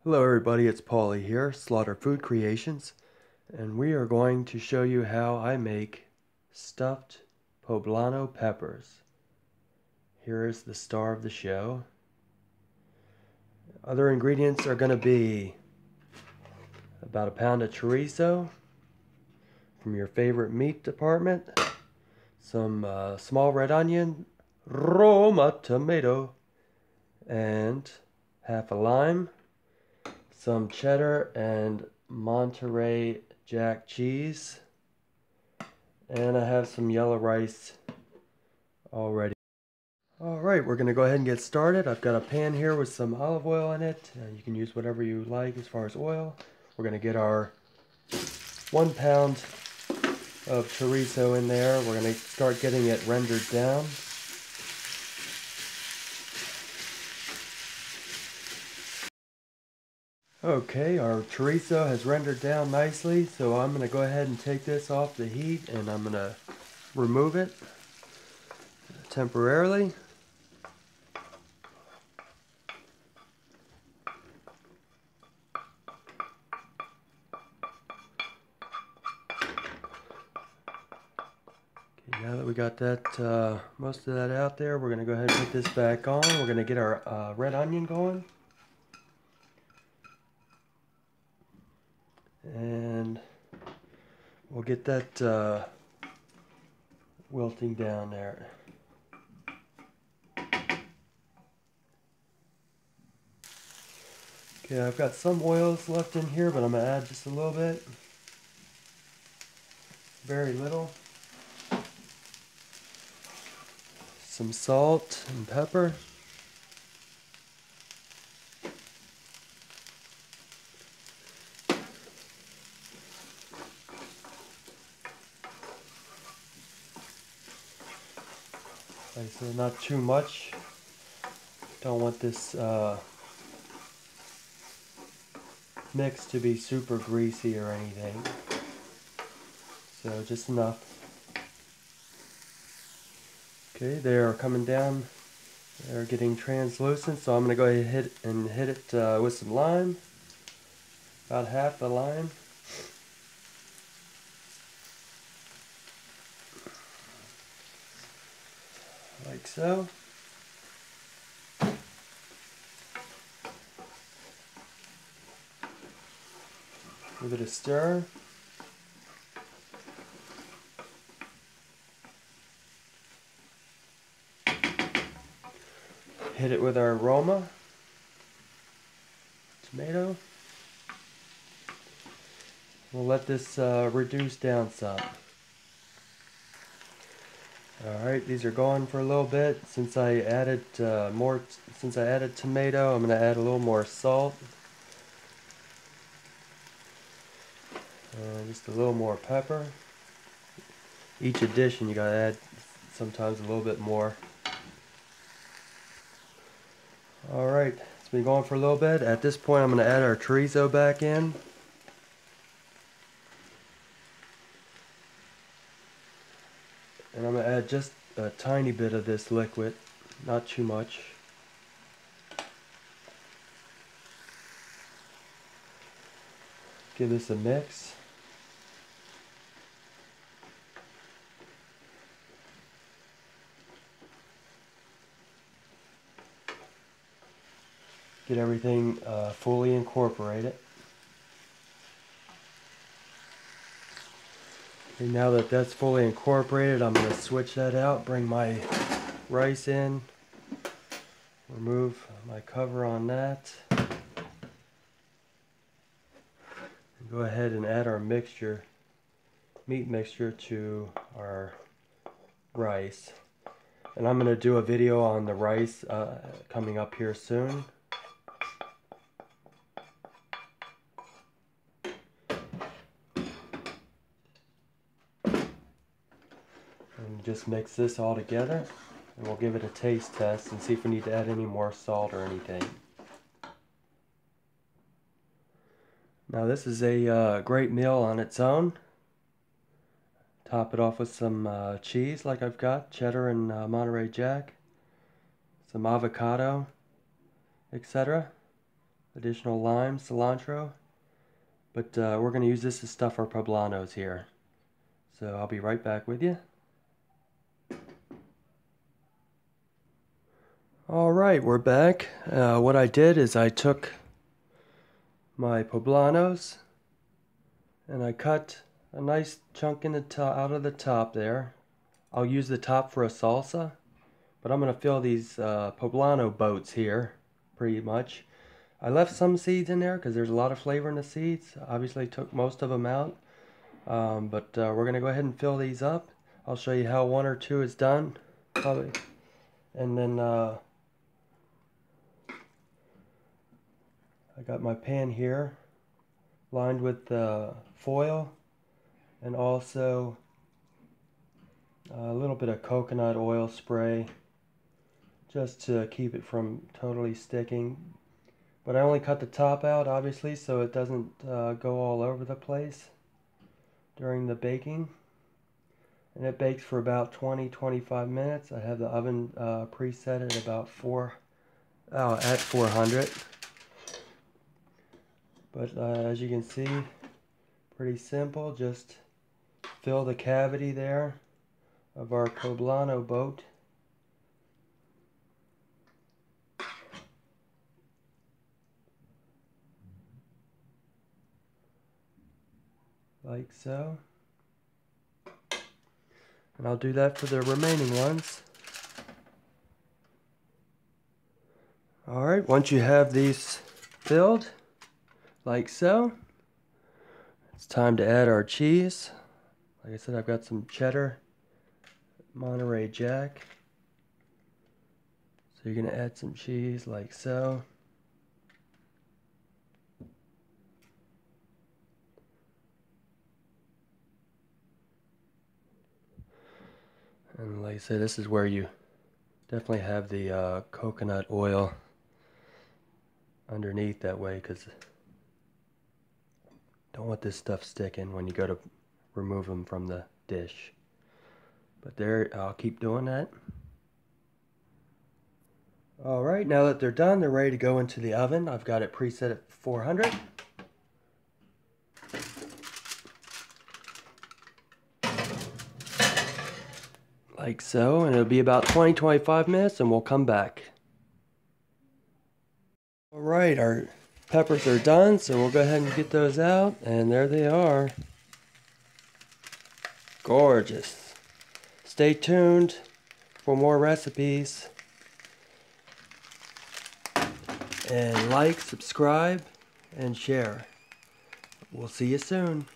Hello everybody, it's Paulie here, Slaughter Food Creations, and we are going to show you how I make stuffed poblano peppers. Here is the star of the show. Other ingredients are going to be about a pound of chorizo from your favorite meat department, some small red onion, Roma tomato, and half a lime, some cheddar and Monterey Jack cheese, and I have some yellow rice already. Alright, we're going to go ahead and get started. I've got a pan here with some olive oil in it. You can use whatever you like as far as oil. We're going to get our 1 pound of chorizo in there. We're going to start getting it rendered down. Okay, our chorizo has rendered down nicely, so I'm going to go ahead and take this off the heat and I'm going to remove it temporarily. Okay, now that we got that most of that out there, we're going to go ahead and put this back on. We're going to get our red onion going. And we'll get that wilting down there. Okay, I've got some oils left in here, but I'm going to add just a little bit. Very little. Some salt and pepper. Like I said, not too much. Don't want this mix to be super greasy or anything. So just enough. Okay, they are coming down. They're getting translucent, so I'm going to go ahead and hit it with some lime. About half the lime. Like so. Give it a stir. Hit it with our Roma tomato. We'll let this reduce down some. Alright, these are going for a little bit. Since I added tomato, I'm going to add a little more salt. Just a little more pepper. Each addition you gotta add sometimes a little bit more. Alright, it's been going for a little bit. At this point I'm going to add our chorizo back in. And I'm going to add just a tiny bit of this liquid, not too much. Give this a mix. Get everything fully incorporated. Okay, now that that's fully incorporated, I'm going to switch that out, bring my rice in, remove my cover on that, and go ahead and add our mixture, meat mixture, to our rice. And I'm going to do a video on the rice coming up here soon. And just mix this all together, and we'll give it a taste test and see if we need to add any more salt or anything. Now this is a great meal on its own. Top it off with some cheese like I've got, cheddar and Monterey Jack, some avocado, etc. additional lime, cilantro. But we're going to use this to stuff our poblanos here. So I'll be right back with you. Alright, we're back. What I did is I took my poblanos and I cut a nice chunk in the top, out of the top there. I'll use the top for a salsa, but I'm going to fill these poblano boats here pretty much. I left some seeds in there because there's a lot of flavor in the seeds. Obviously took most of them out, but we're going to go ahead and fill these up. I'll show you how one or two is done, probably, and then I got my pan here lined with foil and also a little bit of coconut oil spray just to keep it from totally sticking. But I only cut the top out, obviously, so it doesn't go all over the place during the baking. And it bakes for about 20-25 minutes. I have the oven preset at about at 400. But as you can see, pretty simple. Just fill the cavity there of our poblano boat. Like so. And I'll do that for the remaining ones. Alright, once you have these filled, like so, it's time to add our cheese. Like I said, I've got some cheddar, Monterey Jack. So you're going to add some cheese like so. And like I said, this is where you definitely have the coconut oil underneath that way, because don't want this stuff sticking when you go to remove them from the dish. But there, I'll keep doing that. Alright, now that they're done, they're ready to go into the oven. I've got it preset at 400. Like so, and it'll be about 20-25 minutes and we'll come back. Alright, our peppers are done, so we'll go ahead and get those out, and there they are. Gorgeous. Stay tuned for more recipes. And like, subscribe, and share. We'll see you soon.